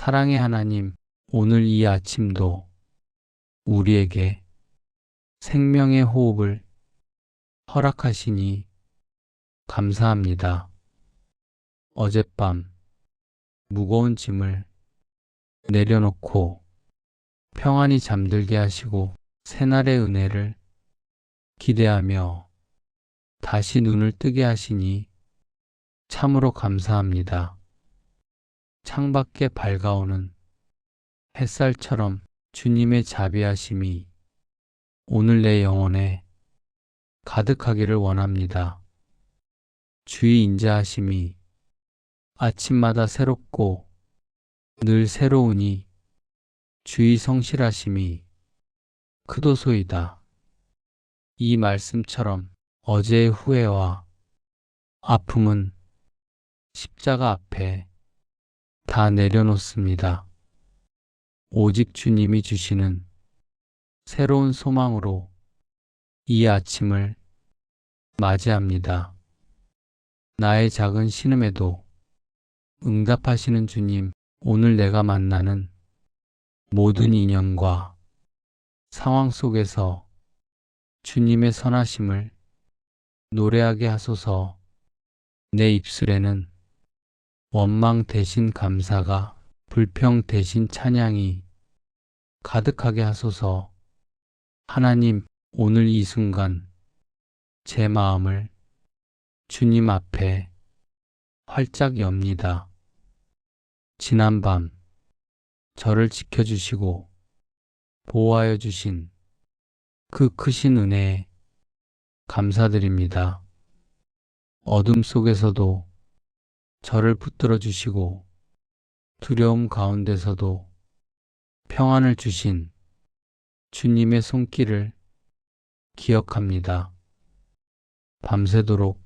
사랑의 하나님, 오늘 이 아침도 우리에게 생명의 호흡을 허락하시니 감사합니다. 어젯밤 무거운 짐을 내려놓고 평안히 잠들게 하시고 새날의 은혜를 기대하며 다시 눈을 뜨게 하시니 참으로 감사합니다. 창밖에 밝아오는 햇살처럼 주님의 자비하심이 오늘 내 영혼에 가득하기를 원합니다. 주의 인자하심이 아침마다 새롭고 늘 새로우니 주의 성실하심이 크도소이다. 이 말씀처럼 어제의 후회와 아픔은 십자가 앞에 다 내려놓습니다. 오직 주님이 주시는 새로운 소망으로 이 아침을 맞이합니다. 나의 작은 신음에도 응답하시는 주님, 오늘 내가 만나는 모든 인연과 상황 속에서 주님의 선하심을 노래하게 하소서. 내 입술에는 원망 대신 감사가, 불평 대신 찬양이 가득하게 하소서. 하나님, 오늘 이 순간 제 마음을 주님 앞에 활짝 엽니다. 지난밤 저를 지켜주시고 보호하여 주신 그 크신 은혜에 감사드립니다. 어둠 속에서도 저를 붙들어 주시고 두려움 가운데서도 평안을 주신 주님의 손길을 기억합니다. 밤새도록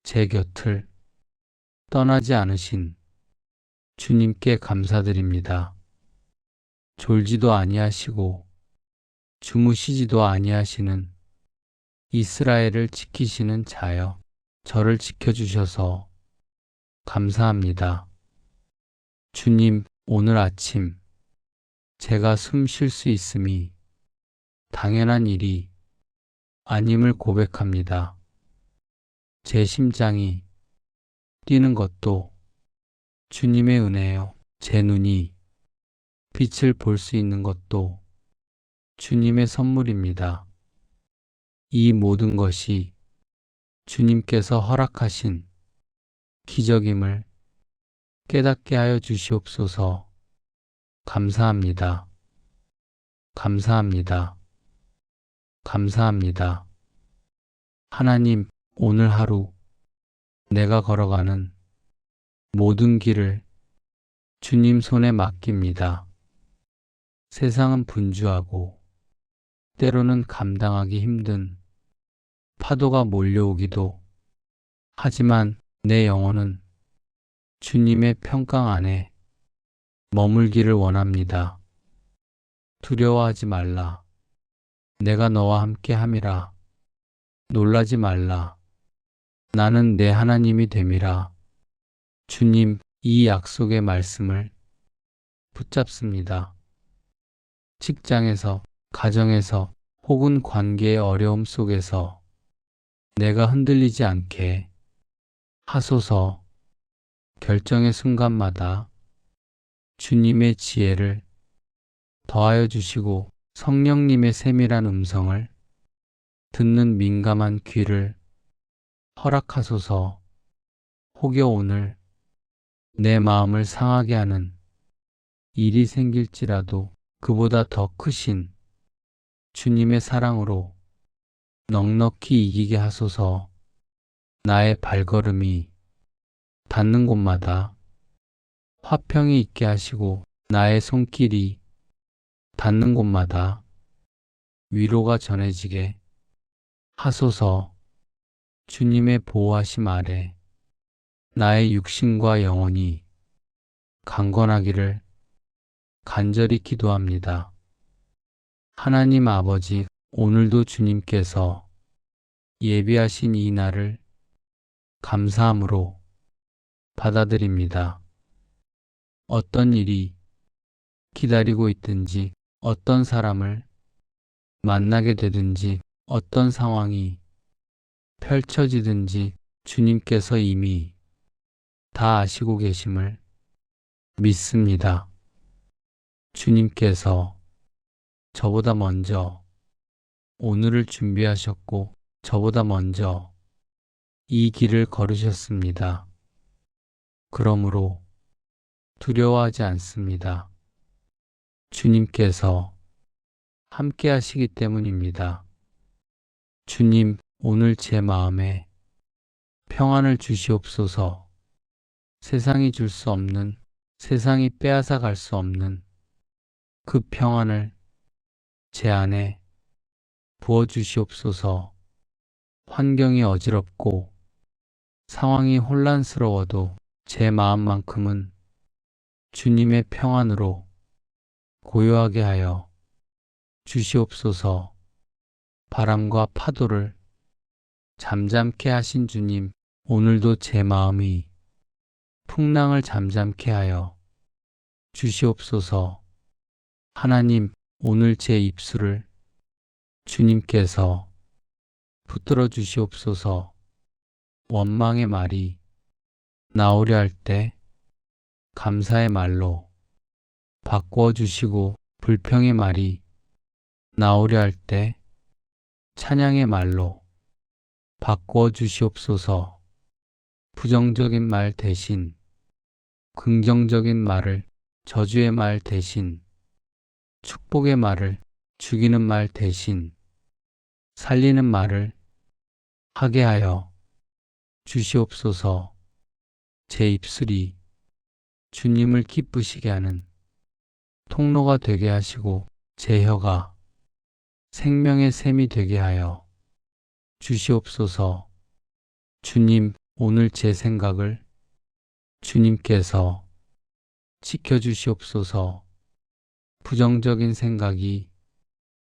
제 곁을 떠나지 않으신 주님께 감사드립니다. 졸지도 아니하시고 주무시지도 아니하시는 이스라엘을 지키시는 자여, 저를 지켜주셔서 감사합니다. 주님, 오늘 아침 제가 숨 쉴 수 있음이 당연한 일이 아님을 고백합니다. 제 심장이 뛰는 것도 주님의 은혜요. 제 눈이 빛을 볼 수 있는 것도 주님의 선물입니다. 이 모든 것이 주님께서 허락하신 기적임을 깨닫게 하여 주시옵소서. 감사합니다. 감사합니다. 감사합니다. 하나님, 오늘 하루 내가 걸어가는 모든 길을 주님 손에 맡깁니다. 세상은 분주하고 때로는 감당하기 힘든 파도가 몰려오기도 하지만 내 영혼은 주님의 평강 안에 머물기를 원합니다. 두려워하지 말라. 내가 너와 함께 함이라. 놀라지 말라. 나는 내 하나님이 됨이라. 주님, 이 약속의 말씀을 붙잡습니다. 직장에서, 가정에서, 혹은 관계의 어려움 속에서 내가 흔들리지 않게 하소서. 결정의 순간마다 주님의 지혜를 더하여 주시고 성령님의 세밀한 음성을 듣는 민감한 귀를 허락하소서. 혹여 오늘 내 마음을 상하게 하는 일이 생길지라도 그보다 더 크신 주님의 사랑으로 넉넉히 이기게 하소서. 나의 발걸음이 닿는 곳마다 화평이 있게 하시고 나의 손길이 닿는 곳마다 위로가 전해지게 하소서. 주님의 보호하심 아래 나의 육신과 영혼이 강건하기를 간절히 기도합니다. 하나님 아버지, 오늘도 주님께서 예비하신 이 날을 감사함으로 받아들입니다. 어떤 일이 기다리고 있든지, 어떤 사람을 만나게 되든지, 어떤 상황이 펼쳐지든지 주님께서 이미 다 아시고 계심을 믿습니다. 주님께서 저보다 먼저 오늘을 준비하셨고, 저보다 먼저 이 길을 걸으셨습니다. 그러므로 두려워하지 않습니다. 주님께서 함께 하시기 때문입니다. 주님, 오늘 제 마음에 평안을 주시옵소서. 세상이 줄 수 없는, 세상이 빼앗아 갈 수 없는 그 평안을 제 안에 부어주시옵소서. 환경이 어지럽고 상황이 혼란스러워도 제 마음만큼은 주님의 평안으로 고요하게 하여 주시옵소서. 바람과 파도를 잠잠케 하신 주님, 오늘도 제 마음이 풍랑을 잠잠케 하여 주시옵소서. 하나님, 오늘 제 입술을 주님께서 붙들어 주시옵소서. 원망의 말이 나오려 할 때 감사의 말로 바꾸어 주시고, 불평의 말이 나오려 할 때 찬양의 말로 바꾸어 주시옵소서. 부정적인 말 대신 긍정적인 말을, 저주의 말 대신 축복의 말을, 죽이는 말 대신 살리는 말을 하게 하여 주시옵소서. 제 입술이 주님을 기쁘시게 하는 통로가 되게 하시고, 제 혀가 생명의 샘이 되게 하여 주시옵소서. 주님, 오늘 제 생각을 주님께서 지켜주시옵소서. 부정적인 생각이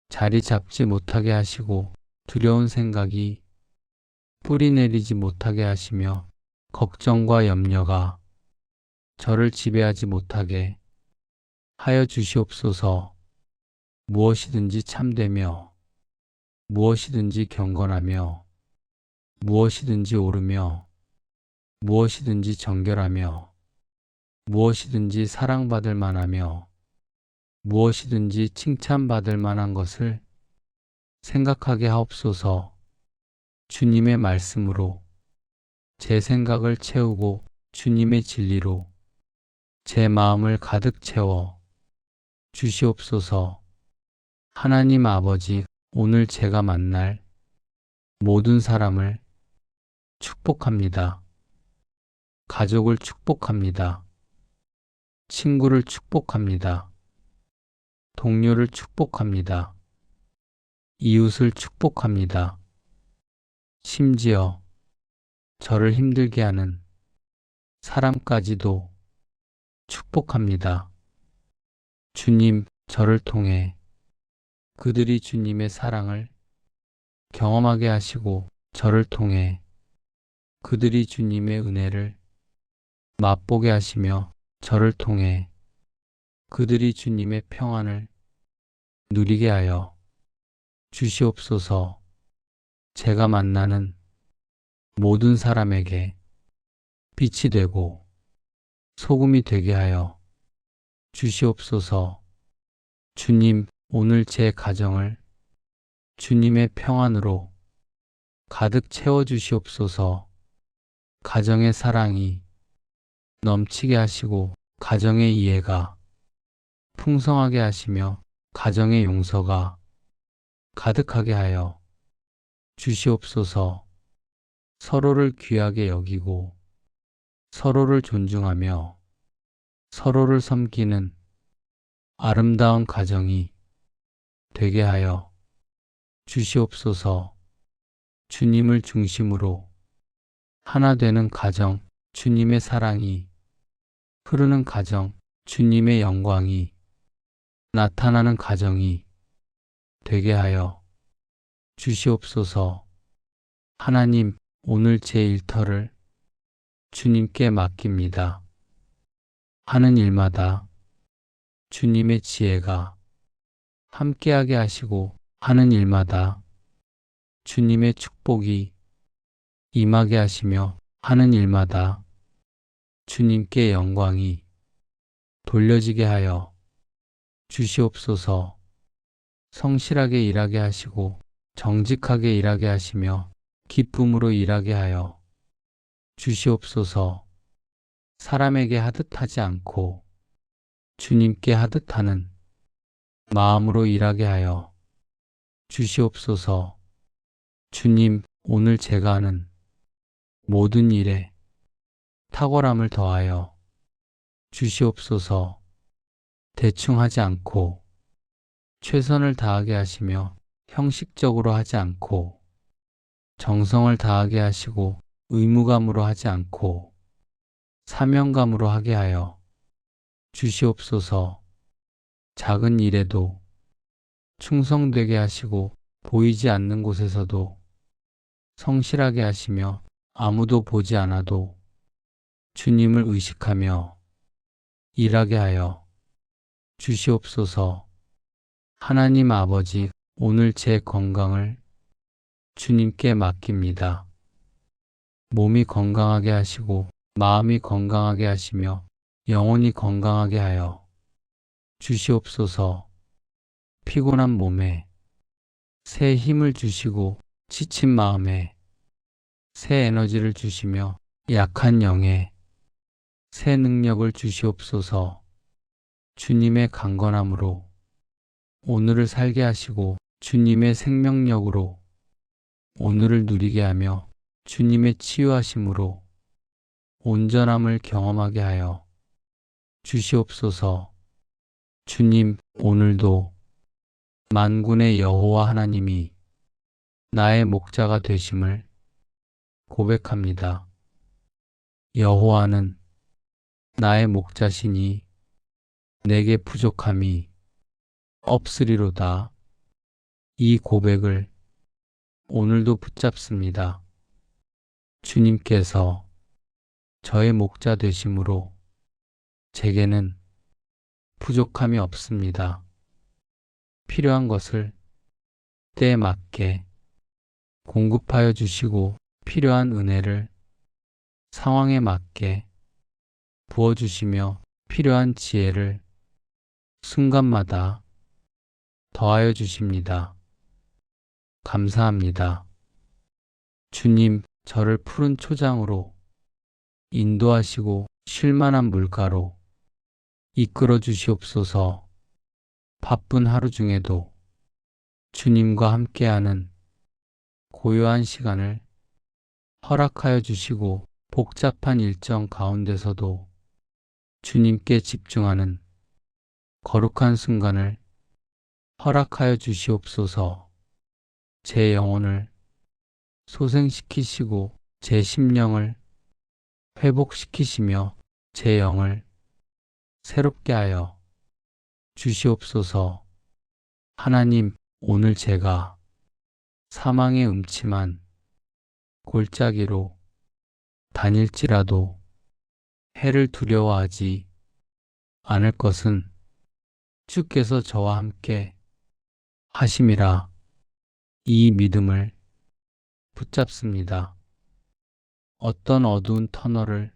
자리 잡지 못하게 하시고, 두려운 생각이 뿌리 내리지 못하게 하시며, 걱정과 염려가 저를 지배하지 못하게 하여 주시옵소서. 무엇이든지 참되며, 무엇이든지 경건하며, 무엇이든지 옳으며, 무엇이든지 정결하며, 무엇이든지 사랑받을 만하며, 무엇이든지 칭찬받을 만한 것을 생각하게 하옵소서. 주님의 말씀으로 제 생각을 채우고, 주님의 진리로 제 마음을 가득 채워 주시옵소서. 하나님 아버지, 오늘 제가 만날 모든 사람을 축복합니다. 가족을 축복합니다. 친구를 축복합니다. 동료를 축복합니다. 이웃을 축복합니다. 심지어 저를 힘들게 하는 사람까지도 축복합니다. 주님, 저를 통해 그들이 주님의 사랑을 경험하게 하시고, 저를 통해 그들이 주님의 은혜를 맛보게 하시며, 저를 통해 그들이 주님의 평안을 누리게 하여 주시옵소서. 제가 만나는 모든 사람에게 빛이 되고 소금이 되게 하여 주시옵소서. 주님, 오늘 제 가정을 주님의 평안으로 가득 채워 주시옵소서. 가정의 사랑이 넘치게 하시고, 가정의 이해가 풍성하게 하시며, 가정의 용서가 가득하게 하여 주시옵소서. 서로를 귀하게 여기고, 서로를 존중하며, 서로를 섬기는 아름다운 가정이 되게 하여 주시옵소서. 주님을 중심으로 하나 되는 가정, 주님의 사랑이 흐르는 가정, 주님의 영광이 나타나는 가정이 되게 하여 주시옵소서. 하나님, 오늘 제 일터를 주님께 맡깁니다. 하는 일마다 주님의 지혜가 함께하게 하시고 하는 일마다 주님의 축복이 임하게 하시며 하는 일마다 주님께 영광이 돌려지게 하여 주시옵소서. 성실하게 일하게 하시고 정직하게 일하게 하시며 기쁨으로 일하게 하여 주시옵소서. 사람에게 하듯 하지 않고 주님께 하듯 하는 마음으로 일하게 하여 주시옵소서. 주님, 오늘 제가 하는 모든 일에 탁월함을 더하여 주시옵소서. 대충 하지 않고 최선을 다하게 하시며 형식적으로 하지 않고 정성을 다하게 하시고 의무감으로 하지 않고 사명감으로 하게 하여 주시옵소서. 작은 일에도 충성되게 하시고 보이지 않는 곳에서도 성실하게 하시며 아무도 보지 않아도 주님을 의식하며 일하게 하여 주시옵소서. 하나님 아버지, 오늘 제 건강을 주님께 맡깁니다. 몸이 건강하게 하시고 마음이 건강하게 하시며 영혼이 건강하게 하여 주시옵소서. 피곤한 몸에 새 힘을 주시고 지친 마음에 새 에너지를 주시며 약한 영에 새 능력을 주시옵소서. 주님의 강건함으로 오늘을 살게 하시고 주님의 생명력으로 오늘을 누리게 하며 주님의 치유하심으로 온전함을 경험하게 하여 주시옵소서. 주님, 오늘도 만군의 여호와 하나님이 나의 목자가 되심을 고백합니다. 여호와는 나의 목자시니 내게 부족함이 없으리로다. 이 고백을 오늘도 붙잡습니다. 주님께서 저의 목자 되심으로 제게는 부족함이 없습니다. 필요한 것을 때에 맞게 공급하여 주시고 필요한 은혜를 상황에 맞게 부어주시며 필요한 지혜를 순간마다 더하여 주십니다. 감사합니다. 주님, 저를 푸른 초장으로 인도하시고 쉴만한 물가로 이끌어 주시옵소서. 바쁜 하루 중에도 주님과 함께하는 고요한 시간을 허락하여 주시고 복잡한 일정 가운데서도 주님께 집중하는 거룩한 순간을 허락하여 주시옵소서. 제 영혼을 소생시키시고 제 심령을 회복시키시며 제 영을 새롭게 하여 주시옵소서. 하나님, 오늘 제가 사망의 음침한 골짜기로 다닐지라도 해를 두려워하지 않을 것은 주께서 저와 함께 하심이라. 이 믿음을 붙잡습니다. 어떤 어두운 터널을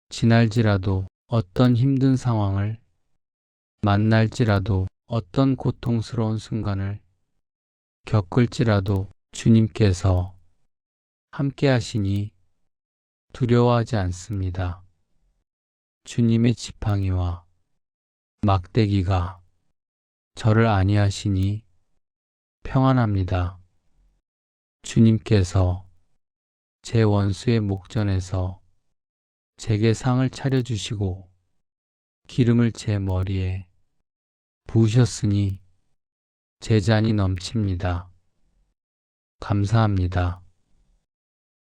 지날지라도 어떤 힘든 상황을 만날지라도 어떤 고통스러운 순간을 겪을지라도 주님께서 함께 하시니 두려워하지 않습니다. 주님의 지팡이와 막대기가 저를 안위하시니 평안합니다. 주님께서 제 원수의 목전에서 제게 상을 차려주시고 기름을 제 머리에 부으셨으니 제 잔이 넘칩니다. 감사합니다.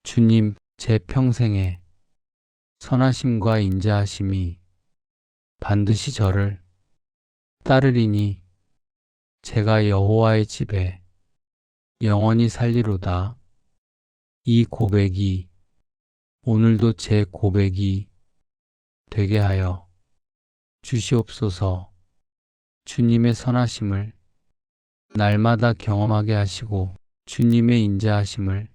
주님, 제 평생에 선하심과 인자하심이 반드시 저를 따르리니 제가 여호와의 집에 영원히 살리로다. 이 고백이 오늘도 제 고백이 되게 하여 주시옵소서. 주님의 선하심을 날마다 경험하게 하시고 주님의 인자하심을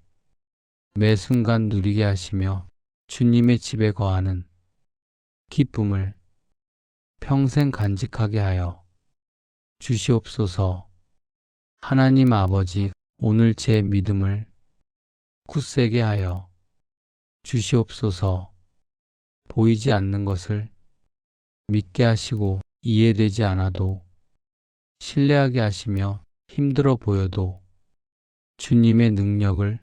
매 순간 누리게 하시며 주님의 집에 거하는 기쁨을 평생 간직하게 하여 주시옵소서. 하나님 아버지, 오늘 제 믿음을 굳세게 하여 주시옵소서. 보이지 않는 것을 믿게 하시고 이해되지 않아도 신뢰하게 하시며 힘들어 보여도 주님의 능력을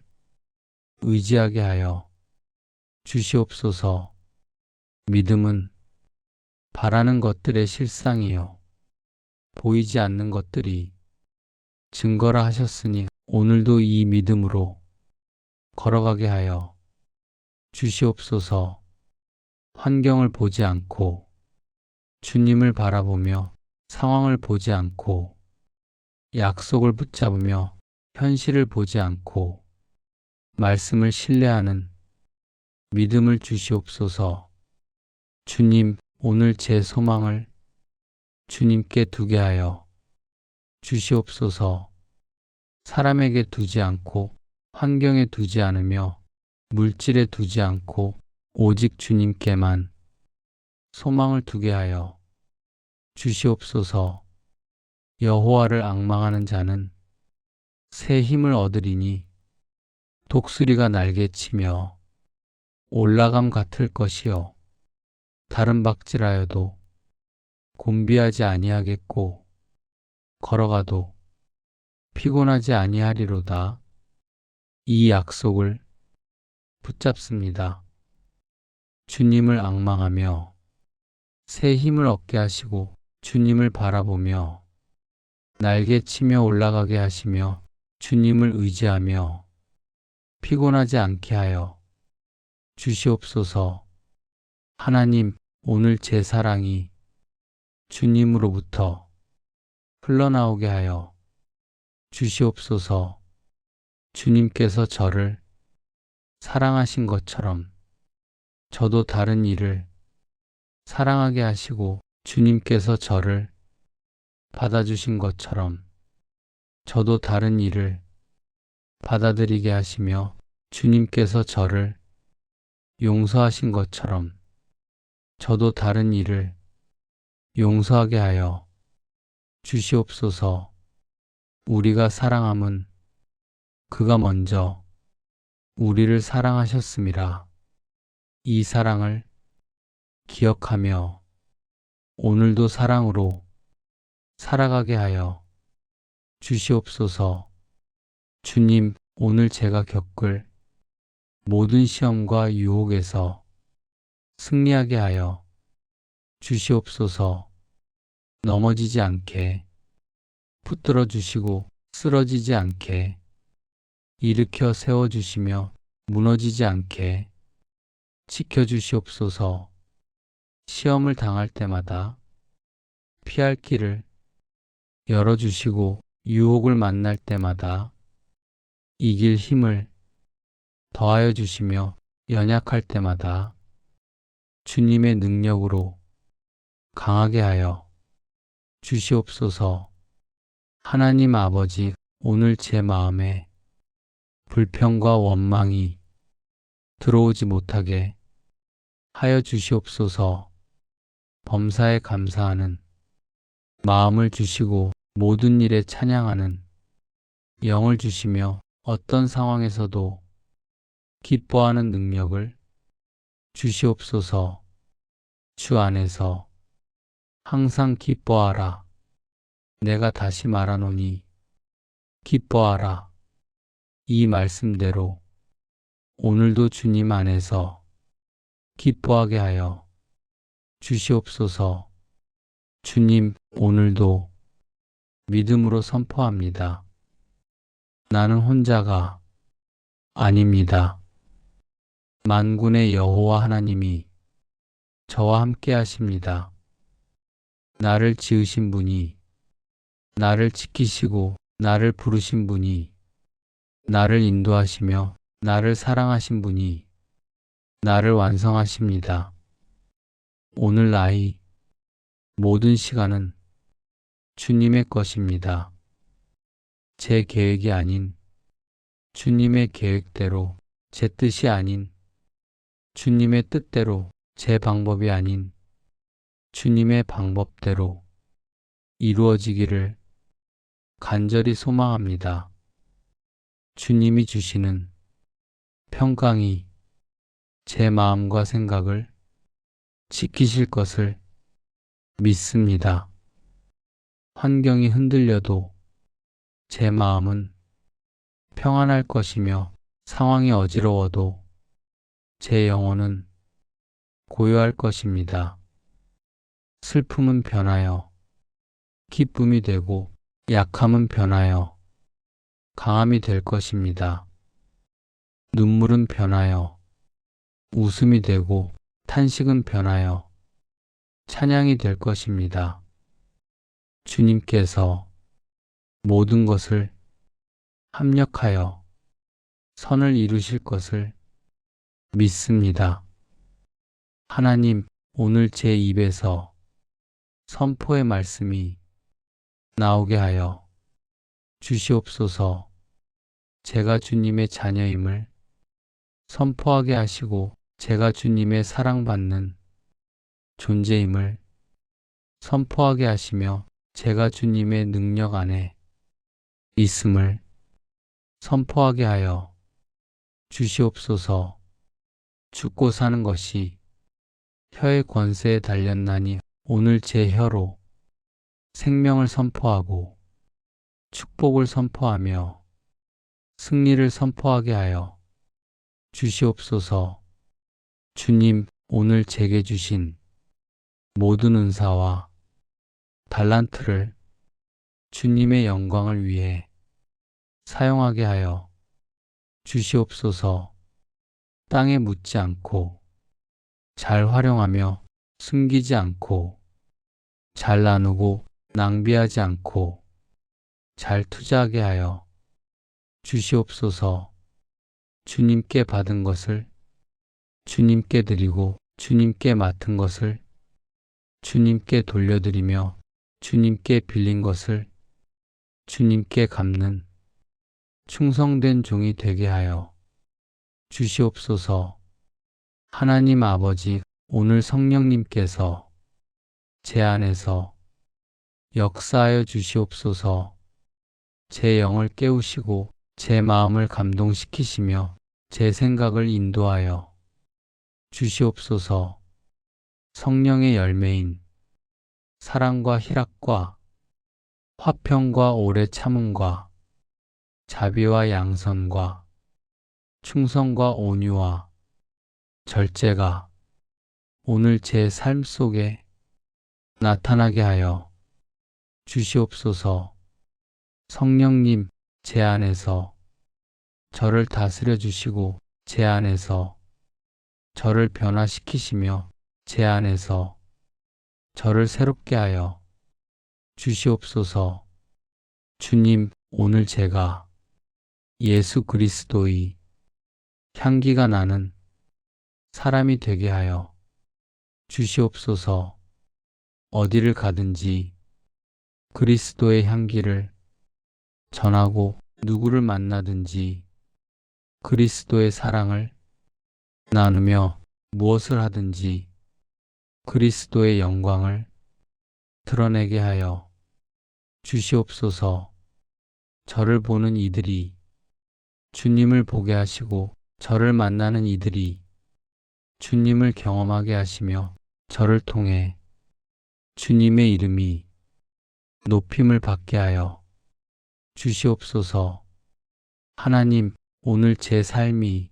의지하게 하여 주시옵소서. 믿음은 바라는 것들의 실상이요 보이지 않는 것들이 증거라 하셨으니 오늘도 이 믿음으로 걸어가게 하여 주시옵소서. 환경을 보지 않고 주님을 바라보며 상황을 보지 않고 약속을 붙잡으며 현실을 보지 않고 말씀을 신뢰하는 믿음을 주시옵소서. 주님, 오늘 제 소망을 주님께 두게 하여 주시옵소서. 사람에게 두지 않고 환경에 두지 않으며 물질에 두지 않고 오직 주님께만 소망을 두게 하여 주시옵소서. 여호와를 앙망하는 자는 새 힘을 얻으리니 독수리가 날개치며 올라감 같을 것이요 다른 박질하여도 곤비하지 아니하겠고 걸어가도 피곤하지 아니하리로다. 이 약속을 붙잡습니다. 주님을 앙망하며 새 힘을 얻게 하시고 주님을 바라보며 날개치며 올라가게 하시며 주님을 의지하며 피곤하지 않게 하여 주시옵소서. 하나님, 오늘 제 사랑이 주님으로부터 흘러나오게 하여 주시옵소서. 주님께서 저를 사랑하신 것처럼 저도 다른 이를 사랑하게 하시고 주님께서 저를 받아주신 것처럼 저도 다른 이를 받아들이게 하시며 주님께서 저를 용서하신 것처럼 저도 다른 이를 용서하게 하여 주시옵소서. 우리가 사랑함은 그가 먼저 우리를 사랑하셨음이라. 이 사랑을 기억하며 오늘도 사랑으로 살아가게 하여 주시옵소서. 주님, 오늘 제가 겪을 모든 시험과 유혹에서 승리하게 하여 주시옵소서. 넘어지지 않게 붙들어 주시고 쓰러지지 않게 일으켜 세워주시며 무너지지 않게 지켜주시옵소서. 시험을 당할 때마다 피할 길을 열어주시고 유혹을 만날 때마다 이길 힘을 더하여 주시며 연약할 때마다 주님의 능력으로 강하게 하여 주시옵소서. 하나님 아버지, 오늘 제 마음에 불평과 원망이 들어오지 못하게 하여 주시옵소서. 범사에 감사하는 마음을 주시고 모든 일에 찬양하는 영을 주시며 어떤 상황에서도 기뻐하는 능력을 주시옵소서. 주 안에서 항상 기뻐하라. 내가 다시 말하노니 기뻐하라. 이 말씀대로 오늘도 주님 안에서 기뻐하게 하여 주시옵소서. 주님, 오늘도 믿음으로 선포합니다. 나는 혼자가 아닙니다. 만군의 여호와 하나님이 저와 함께 하십니다. 나를 지으신 분이, 나를 지키시고 나를 부르신 분이, 나를 인도하시며 나를 사랑하신 분이 나를 완성하십니다. 오늘 나이 모든 시간은 주님의 것입니다. 제 계획이 아닌 주님의 계획대로, 제 뜻이 아닌 주님의 뜻대로, 제 방법이 아닌 주님의 방법대로 이루어지기를 간절히 소망합니다. 주님이 주시는 평강이 제 마음과 생각을 지키실 것을 믿습니다. 환경이 흔들려도 제 마음은 평안할 것이며 상황이 어지러워도 제 영혼은 고요할 것입니다. 슬픔은 변하여 기쁨이 되고 약함은 변하여 강함이 될 것입니다. 눈물은 변하여 웃음이 되고 탄식은 변하여 찬양이 될 것입니다. 주님께서 모든 것을 합력하여 선을 이루실 것을 믿습니다. 하나님, 오늘 제 입에서 선포의 말씀이 나오게 하여 주시옵소서. 제가 주님의 자녀임을 선포하게 하시고 제가 주님의 사랑받는 존재임을 선포하게 하시며 제가 주님의 능력 안에 있음을 선포하게 하여 주시옵소서. 죽고 사는 것이 혀의 권세에 달렸나니 오늘 제 혀로 생명을 선포하고 축복을 선포하며 승리를 선포하게 하여 주시옵소서. 주님, 오늘 제게 주신 모든 은사와 달란트를 주님의 영광을 위해 사용하게 하여 주시옵소서. 땅에 묻지 않고 잘 활용하며 숨기지 않고 잘 나누고 낭비하지 않고 잘 투자하게 하여 주시옵소서. 주님께 받은 것을 주님께 드리고 주님께 맡은 것을 주님께 돌려드리며 주님께 빌린 것을 주님께 갚는 충성된 종이 되게 하여 주시옵소서. 하나님 아버지, 오늘 성령님께서 제 안에서 역사하여 주시옵소서. 제 영을 깨우시고 제 마음을 감동시키시며 제 생각을 인도하여 주시옵소서. 성령의 열매인 사랑과 희락과 화평과 오래 참음과 자비와 양선과 충성과 온유와 절제가 오늘 제 삶 속에 나타나게 하여 주시옵소서. 성령님, 제 안에서 저를 다스려 주시고 제 안에서 저를 변화시키시며 제 안에서 저를 새롭게 하여 주시옵소서. 주님, 오늘 제가 예수 그리스도의 향기가 나는 사람이 되게 하여 주시옵소서. 어디를 가든지 그리스도의 향기를 전하고 누구를 만나든지 그리스도의 사랑을 나누며 무엇을 하든지 그리스도의 영광을 드러내게 하여 주시옵소서. 저를 보는 이들이 주님을 보게 하시고 저를 만나는 이들이 주님을 경험하게 하시며 저를 통해 주님의 이름이 높임을 받게 하여 주시옵소서. 하나님, 오늘 제 삶이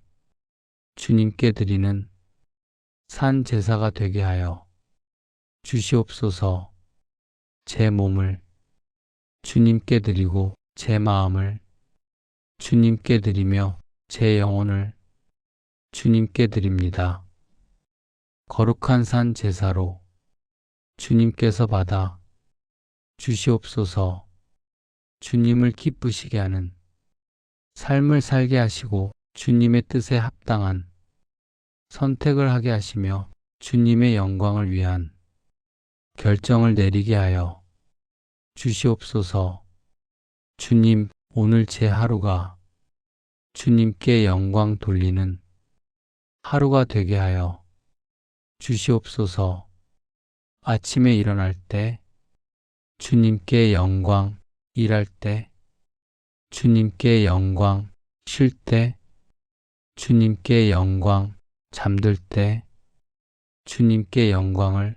주님께 드리는 산 제사가 되게 하여 주시옵소서. 제 몸을 주님께 드리고 제 마음을 주님께 드리며 제 영혼을 주님께 드립니다. 거룩한 산 제사로 주님께서 받아 주시옵소서. 주님을 기쁘시게 하는 삶을 살게 하시고 주님의 뜻에 합당한 선택을 하게 하시며 주님의 영광을 위한 결정을 내리게 하여 주시옵소서. 주님, 오늘 제 하루가 주님께 영광 돌리는 하루가 되게 하여 주시옵소서. 아침에 일어날 때 주님께 영광, 일할 때 주님께 영광, 쉴 때 주님께 영광, 잠들 때 주님께 영광을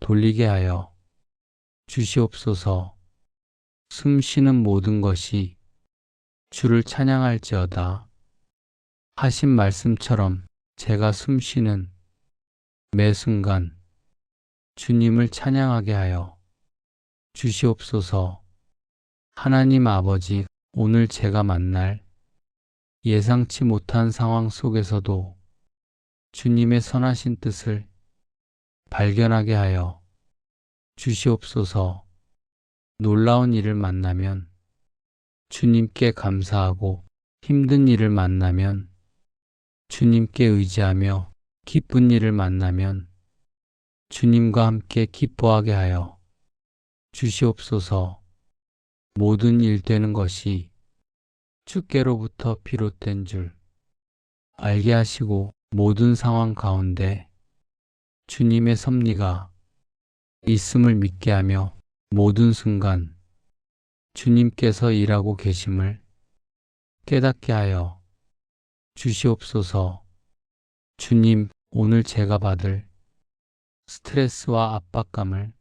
돌리게 하여 주시옵소서. 숨 쉬는 모든 것이 주를 찬양할지어다. 하신 말씀처럼 제가 숨 쉬는 매 순간 주님을 찬양하게 하여 주시옵소서. 하나님 아버지, 오늘 제가 만날 예상치 못한 상황 속에서도 주님의 선하신 뜻을 발견하게 하여 주시옵소서. 놀라운 일을 만나면 주님께 감사하고 힘든 일을 만나면 주님께 의지하며 기쁜 일을 만나면 주님과 함께 기뻐하게 하여 주시옵소서. 모든 일 되는 것이 주께로부터 비롯된 줄 알게 하시고 모든 상황 가운데 주님의 섭리가 있음을 믿게 하며 모든 순간 주님께서 일하고 계심을 깨닫게 하여 주시옵소서. 주님, 오늘 제가 받을 스트레스와 압박감을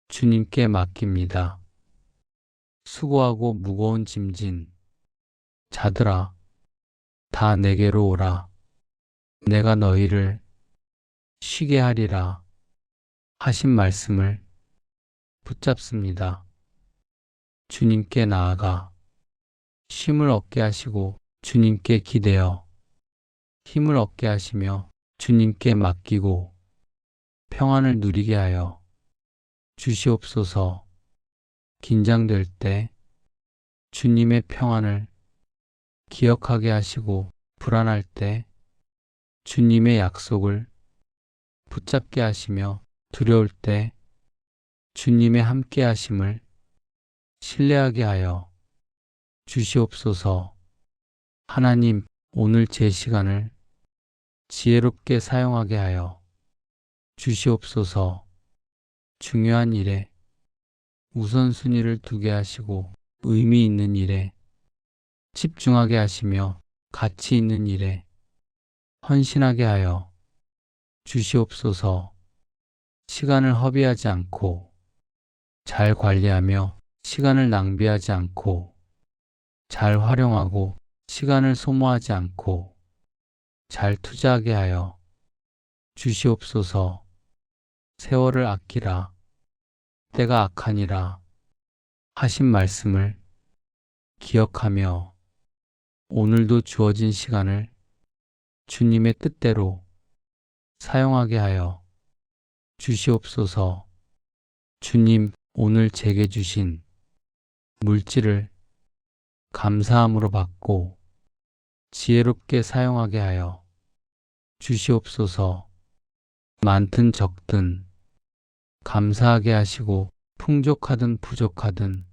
주님께 맡깁니다. 수고하고 무거운 짐진 자들아, 다 내게로 오라. 내가 너희를 쉬게 하리라 하신 말씀을 붙잡습니다. 주님께 나아가 쉼을 얻게 하시고 주님께 기대어 힘을 얻게 하시며 주님께 맡기고 평안을 누리게 하여 주시옵소서. 긴장될 때 주님의 평안을 기억하게 하시고 불안할 때 주님의 약속을 붙잡게 하시며 두려울 때 주님의 함께 하심을 신뢰하게 하여 주시옵소서. 하나님, 오늘 제 시간을 지혜롭게 사용하게 하여 주시옵소서. 중요한 일에 우선순위를 두게 하시고 의미 있는 일에 집중하게 하시며 가치 있는 일에 헌신하게 하여 주시옵소서. 시간을 허비하지 않고 잘 관리하며 시간을 낭비하지 않고 잘 활용하고 시간을 소모하지 않고 잘 투자하게 하여 주시옵소서. 세월을 아끼라. 때가 악하니라 하신 말씀을 기억하며 오늘도 주어진 시간을 주님의 뜻대로 사용하게 하여 주시옵소서. 주님, 오늘 제게 주신 물질을 감사함으로 받고 지혜롭게 사용하게 하여 주시옵소서. 많든 적든 감사하게 하시고 풍족하든 부족하든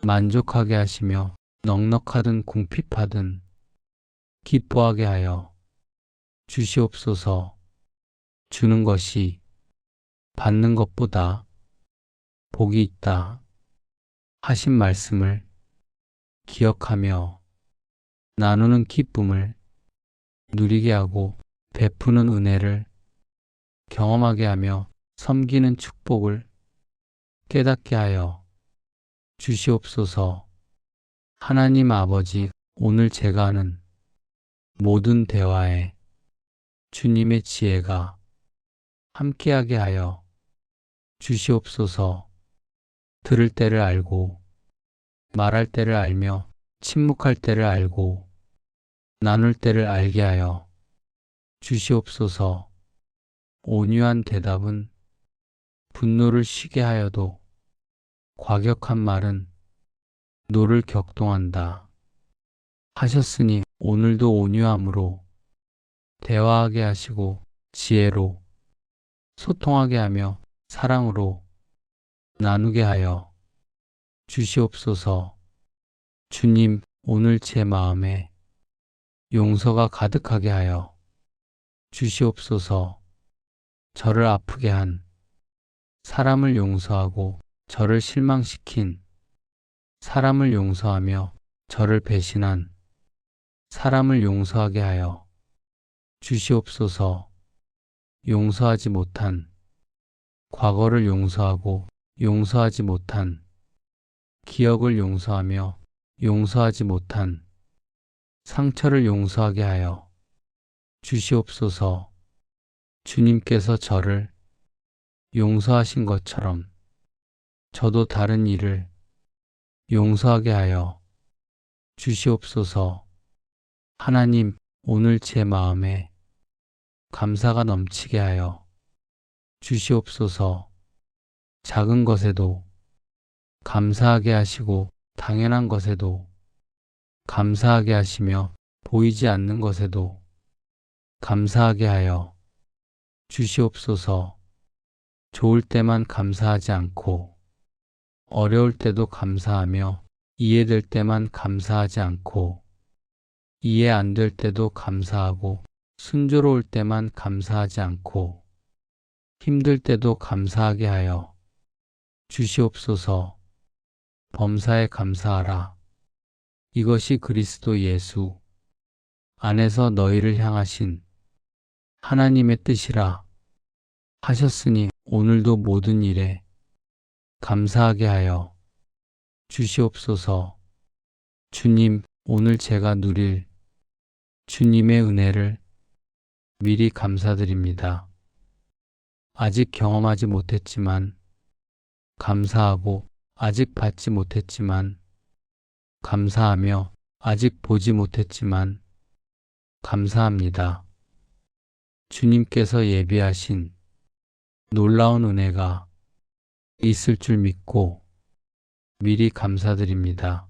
만족하게 하시며 넉넉하든 궁핍하든 기뻐하게 하여 주시옵소서. 주는 것이 받는 것보다 복이 있다 하신 말씀을 기억하며 나누는 기쁨을 누리게 하고 베푸는 은혜를 경험하게 하며 섬기는 축복을 깨닫게 하여 주시옵소서. 하나님 아버지, 오늘 제가 하는 모든 대화에 주님의 지혜가 함께하게 하여 주시옵소서. 들을 때를 알고 말할 때를 알며 침묵할 때를 알고 나눌 때를 알게 하여 주시옵소서. 온유한 대답은 분노를 쉬게 하여도 과격한 말은 노를 격동한다 하셨으니 오늘도 온유함으로 대화하게 하시고 지혜로 소통하게 하며 사랑으로 나누게 하여 주시옵소서. 주님, 오늘 제 마음에 용서가 가득하게 하여 주시옵소서. 저를 아프게 한 사람을 용서하고 저를 실망시킨 사람을 용서하며 저를 배신한 사람을 용서하게 하여 주시옵소서. 용서하지 못한 과거를 용서하고 용서하지 못한 기억을 용서하며 용서하지 못한 상처를 용서하게 하여 주시옵소서. 주님께서 저를 용서하신 것처럼 저도 다른 이를 용서하게 하여 주시옵소서. 하나님, 오늘 제 마음에 감사가 넘치게 하여 주시옵소서. 작은 것에도 감사하게 하시고 당연한 것에도 감사하게 하시며 보이지 않는 것에도 감사하게 하여 주시옵소서. 좋을 때만 감사하지 않고 어려울 때도 감사하며 이해될 때만 감사하지 않고 이해 안 될 때도 감사하고 순조로울 때만 감사하지 않고 힘들 때도 감사하게 하여 주시옵소서. 범사에 감사하라. 이것이 그리스도 예수 안에서 너희를 향하신 하나님의 뜻이라 하셨으니 오늘도 모든 일에 감사하게 하여 주시옵소서. 주님, 오늘 제가 누릴 주님의 은혜를 미리 감사드립니다. 아직 경험하지 못했지만 감사하고 아직 받지 못했지만 감사하며 아직 보지 못했지만 감사합니다. 주님께서 예비하신 놀라운 은혜가 있을 줄 믿고 미리 감사드립니다.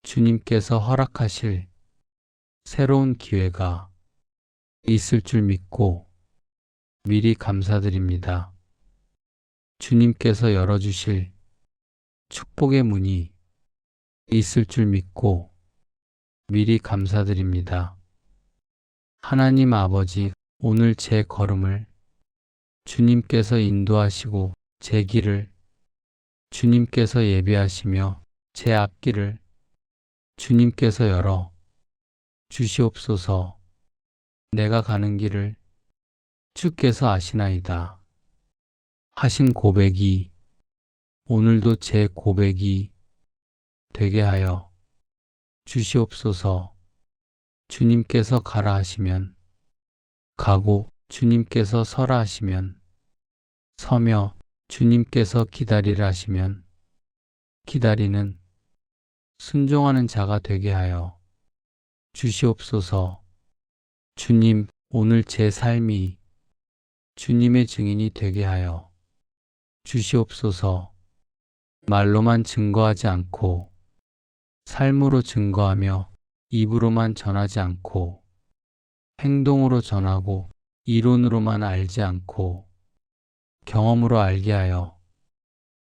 주님께서 허락하실 새로운 기회가 있을 줄 믿고 미리 감사드립니다. 주님께서 열어주실 축복의 문이 있을 줄 믿고 미리 감사드립니다. 하나님 아버지, 오늘 제 걸음을 주님께서 인도하시고 제 길을 주님께서 예비하시며 제 앞길을 주님께서 열어 주시옵소서. 내가 가는 길을 주께서 아시나이다 하신 고백이 오늘도 제 고백이 되게 하여 주시옵소서. 주님께서 가라 하시면 가고 주님께서 서라 하시면 서며 주님께서 기다리라 하시면 기다리는 순종하는 자가 되게 하여 주시옵소서. 주님, 오늘 제 삶이 주님의 증인이 되게 하여 주시옵소서. 말로만 증거하지 않고 삶으로 증거하며 입으로만 전하지 않고 행동으로 전하고 이론으로만 알지 않고 경험으로 알게 하여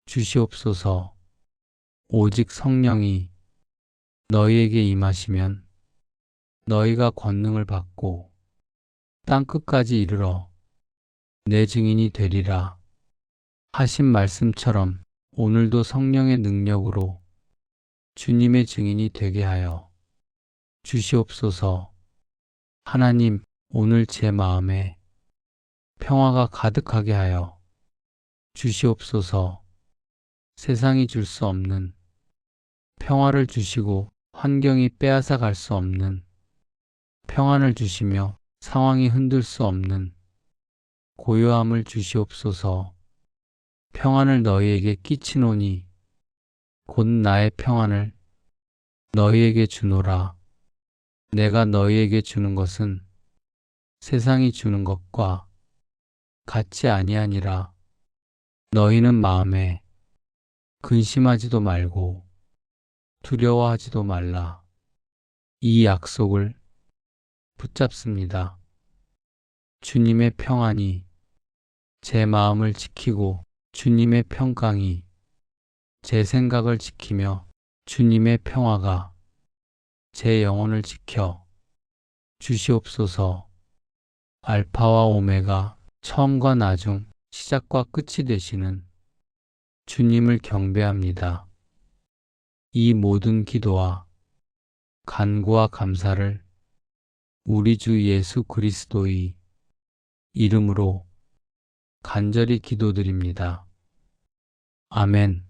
주시옵소서. 오직 성령이 너희에게 임하시면 너희가 권능을 받고 땅끝까지 이르러 내 증인이 되리라 하신 말씀처럼 오늘도 성령의 능력으로 주님의 증인이 되게 하여 주시옵소서. 하나님, 오늘 제 마음에 평화가 가득하게 하여 주시옵소서. 세상이 줄 수 없는 평화를 주시고 환경이 빼앗아 갈 수 없는 평안을 주시며 상황이 흔들 수 없는 고요함을 주시옵소서. 평안을 너희에게 끼치노니 곧 나의 평안을 너희에게 주노라. 내가 너희에게 주는 것은 세상이 주는 것과 같지 아니하니라. 너희는 마음에 근심하지도 말고 두려워하지도 말라. 이 약속을 붙잡습니다. 주님의 평안이 제 마음을 지키고 주님의 평강이 제 생각을 지키며 주님의 평화가 제 영혼을 지켜 주시옵소서. 알파와 오메가, 처음과 나중, 시작과 끝이 되시는 주님을 경배합니다. 이 모든 기도와 간구와 감사를 우리 주 예수 그리스도의 이름으로 간절히 기도드립니다. 아멘.